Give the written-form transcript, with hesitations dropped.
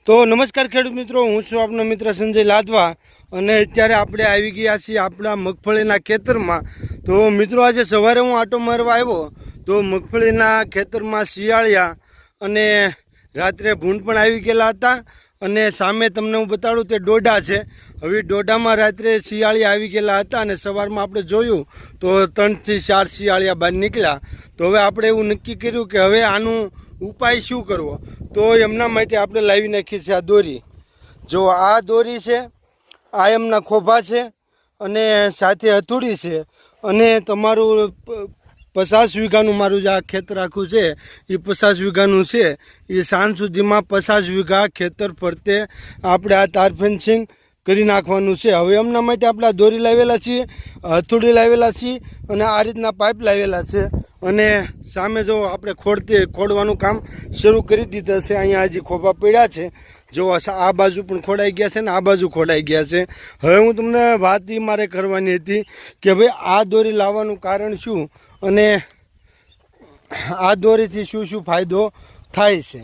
તો નમસ્કાર ખેડૂત મિત્રો, હું છું આપનો મિત્ર સંજય લાદવા અને અત્યારે આપણે આવી ગયા છીએ આપણા મગફળીના ખેતરમાં। તો મિત્રો આજે સવારે હું આટો મારવા આવ્યો તો મગફળીના ખેતરમાં શિયાળિયા અને રાત્રે ભૂંડ પણ આવી ગયેલા હતા અને સામે તમને હું બતાડું તે ડોડા છે। હવે ડોડામાં રાત્રે શિયાળિયા આવી ગયેલા હતા અને સવારમાં આપણે જોયું તો 3 થી 4 શિયાળિયા બહાર નીકળ્યા। તો હવે આપણે એવું નક્કી કર્યું કે હવે આનું ઉપાય શું કરવો, તો એમના માટે આપણે લાવી નાખી છે આ દોરી। જો આ દોરી છે, આ એમના ખોભા છે અને સાથે હથોડી છે અને તમારું 50 વીઘાનું મારું જે આ ખેતર આખું છે એ 50 વીઘાનું છે। એ સાંજ સુધીમાં 50 વીઘા ખેતર ફરતે આપણે આ તાર ફેન્સિંગ કરી નાખવાનું છે। હવે એમના માટે આપણે આ દોરી લાવેલા છીએ, હથોડી લાવેલા છીએ અને આ રીતના પાઇપ લાવેલા છે અને સામે જો આપણે ખોડવાનું કામ શરૂ કરી દીધા છે। અહીંયા હજી ખોભા પડ્યા છે, જો આ બાજુ પણ ખોડાઈ ગયા છે ને આ બાજુ ખોડાઈ ગયા છે। હવે હું તમને વાત એ મારે કરવાની હતી કે ભાઈ આ દોરી લાવવાનું કારણ શું અને આ દોરીથી શું શું ફાયદો થાય છે।